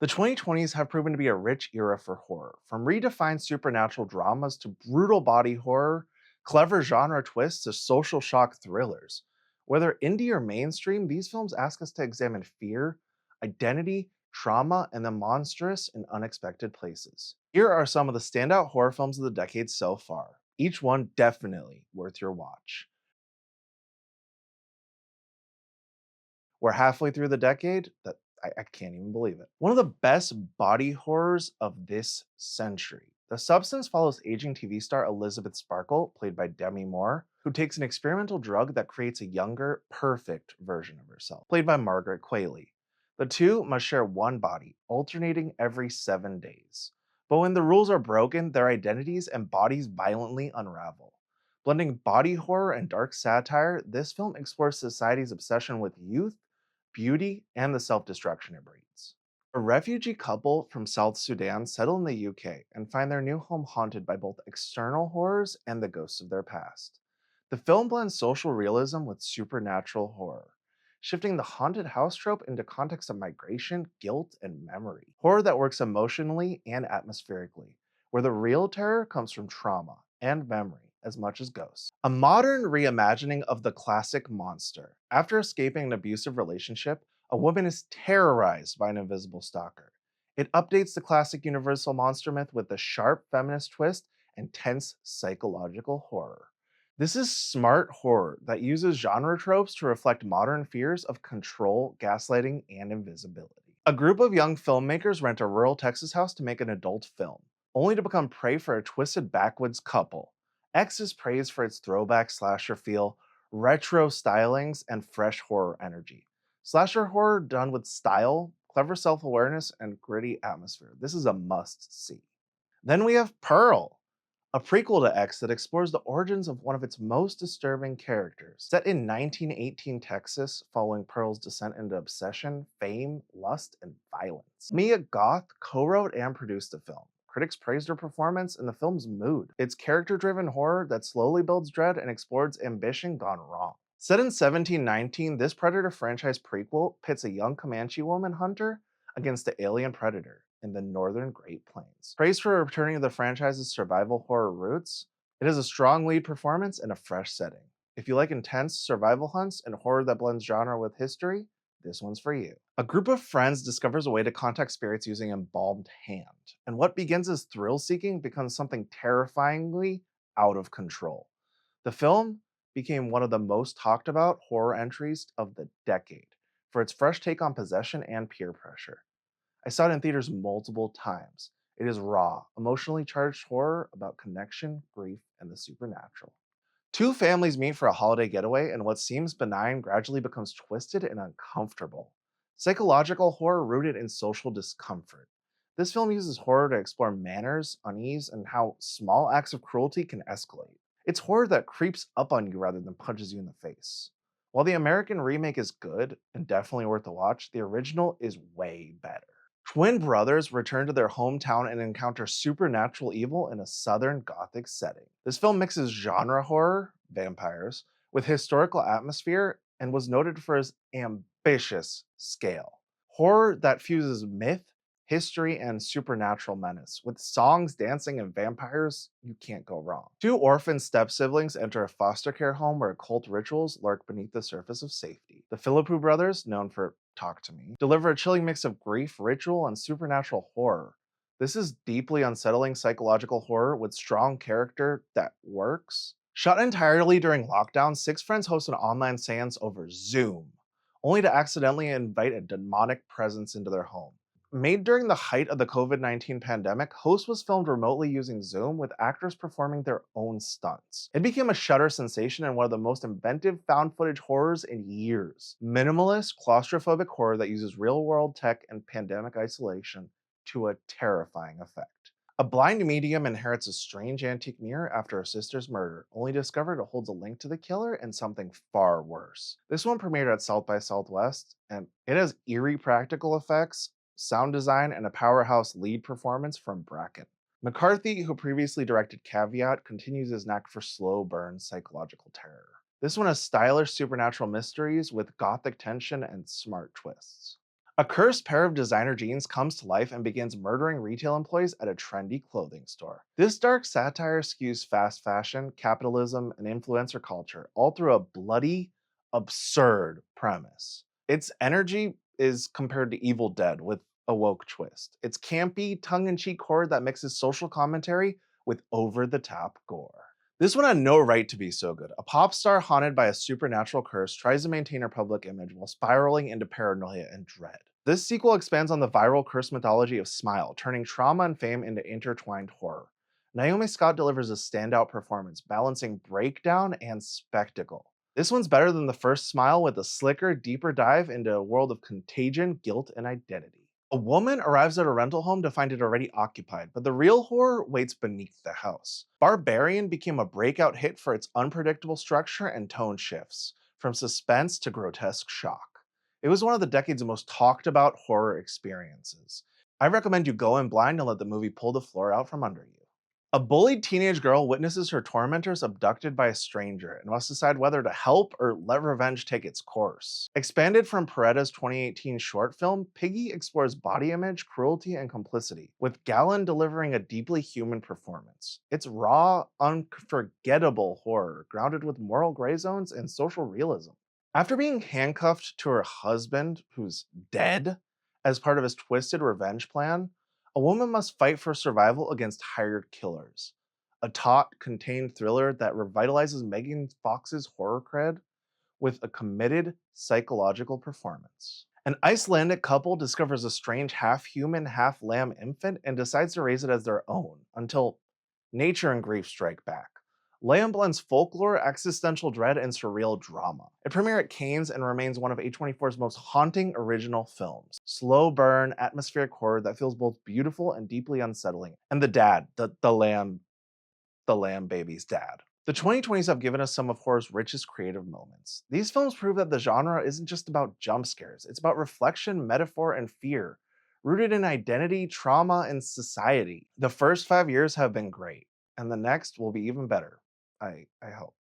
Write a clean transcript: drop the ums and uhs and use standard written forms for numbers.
The 2020s have proven to be a rich era for horror, from redefined supernatural dramas to brutal body horror, clever genre twists to social shock thrillers. Whether indie or mainstream, these films ask us to examine fear, identity, trauma, and the monstrous in unexpected places. Here are some of the standout horror films of the decade so far, each one definitely worth your watch. We're halfway through the decade. I can't even believe it. One of the best body horrors of this century. The Substance follows aging TV star Elizabeth Sparkle, played by Demi Moore, who takes an experimental drug that creates a younger, perfect version of herself, played by Margaret Qualley. The two must share one body, alternating every 7 days. But when the rules are broken, their identities and bodies violently unravel. Blending body horror and dark satire, this film explores society's obsession with youth, beauty, and the self destruction it breeds. A refugee couple from South Sudan settle in the UK and find their new home haunted by both external horrors and the ghosts of their past. The film blends social realism with supernatural horror, shifting the haunted house trope into context of migration, guilt, and memory. Horror that works emotionally and atmospherically, where the real terror comes from trauma and memory as much as ghosts. A modern reimagining of the classic monster. After escaping an abusive relationship, a woman is terrorized by an invisible stalker. It updates the classic universal monster myth with a sharp feminist twist and tense psychological horror. This is smart horror that uses genre tropes to reflect modern fears of control, gaslighting, and invisibility. A group of young filmmakers rent a rural Texas house to make an adult film, only to become prey for a twisted backwoods couple. X is praised for its throwback slasher feel, retro stylings, and fresh horror energy. Slasher horror done with style, clever self awareness, and gritty atmosphere. This is a must see. Then we have Pearl, a prequel to X that explores the origins of one of its most disturbing characters. Set in 1918 Texas, following Pearl's descent into obsession, fame, lust, and violence. Mia Goth co wrote and produced the film. Critics praised her performance and the film's mood. It's character driven horror that slowly builds dread and explores ambition gone wrong. Set in 1719, this Predator franchise prequel pits a young Comanche woman hunter against the alien predator in the northern Great Plains. Praised for returning to the franchise's survival horror roots, it has a strong lead performance and a fresh setting. If you like intense survival hunts and horror that blends genre with history, this one's for you. A group of friends discovers a way to contact spirits using embalmed hand, and what begins as thrill seeking becomes something terrifyingly out of control. The film became one of the most talked about horror entries of the decade for its fresh take on possession and peer pressure. I saw it in theaters multiple times. It is raw, emotionally charged horror about connection, grief, and the supernatural. Two families meet for a holiday getaway, and what seems benign gradually becomes twisted and uncomfortable. Psychological horror rooted in social discomfort. This film uses horror to explore manners, unease, and how small acts of cruelty can escalate. It's horror that creeps up on you rather than punches you in the face. While the American remake is good and definitely worth a watch, the original is way better. Twin brothers return to their hometown and encounter supernatural evil in a southern gothic setting. This film mixes genre horror, vampires, with historical atmosphere and was noted for its ambitious scale. Horror that fuses myth, history, and supernatural menace. With songs, dancing, and vampires, you can't go wrong. Two orphan step siblings enter a foster care home where occult rituals lurk beneath the surface of safety. The Philippou brothers, known for Talk to Me, deliver a chilling mix of grief, ritual, and supernatural horror. This is deeply unsettling psychological horror with strong character that works. Shot entirely during lockdown, six friends host an online seance over Zoom, only to accidentally invite a demonic presence into their home. Made during the height of the COVID-19 pandemic, Host was filmed remotely using Zoom with actors performing their own stunts. It became a Shudder sensation and one of the most inventive found footage horrors in years. Minimalist, claustrophobic horror that uses real-world tech and pandemic isolation to a terrifying effect. A blind medium inherits a strange antique mirror after her sister's murder, only to discover it holds a link to the killer and something far worse. This one premiered at South by Southwest, and it has eerie practical effects, sound design, and a powerhouse lead performance from Bracken. McCarthy, who previously directed Caveat, continues his knack for slow burn psychological terror. This one has stylish supernatural mysteries with gothic tension and smart twists. A cursed pair of designer jeans comes to life and begins murdering retail employees at a trendy clothing store. This dark satire skews fast fashion, capitalism, and influencer culture, all through a bloody, absurd premise. Its energy is compared to Evil Dead with a woke twist. It's campy, tongue in cheek horror that mixes social commentary with over the top gore. This one had no right to be so good. A pop star haunted by a supernatural curse tries to maintain her public image while spiraling into paranoia and dread. This sequel expands on the viral curse mythology of Smile, turning trauma and fame into intertwined horror. Naomi Scott delivers a standout performance, balancing breakdown and spectacle. This one's better than the first Smile with a slicker, deeper dive into a world of contagion, guilt, and identity. A woman arrives at a rental home to find it already occupied, but the real horror waits beneath the house. Barbarian became a breakout hit for its unpredictable structure and tone shifts, from suspense to grotesque shock. It was one of the decade's most talked about horror experiences. I recommend you go in blind and let the movie pull the floor out from under you. A bullied teenage girl witnesses her tormentors abducted by a stranger and must decide whether to help or let revenge take its course. Expanded from Paredes' 2018 short film, Piggy explores body image, cruelty, and complicity, with Gallon delivering a deeply human performance. It's raw, unforgettable horror, grounded with moral gray zones and social realism. After being handcuffed to her husband, who's dead, as part of his twisted revenge plan, a woman must fight for survival against hired killers. A taut, contained thriller that revitalizes Megan Fox's horror cred with a committed psychological performance. An Icelandic couple discovers a strange half human, half lamb infant and decides to raise it as their own until nature and grief strike back. Liam blends folklore, existential dread, and surreal drama. It premiered at Cannes and remains one of A24's most haunting original films. Slow burn, atmospheric horror that feels both beautiful and deeply unsettling. And the dad, the lamb baby's dad. The 2020s have given us some of horror's richest creative moments. These films prove that the genre isn't just about jump scares, it's about reflection, metaphor, and fear, rooted in identity, trauma, and society. The first 5 years have been great, and the next will be even better. I hope.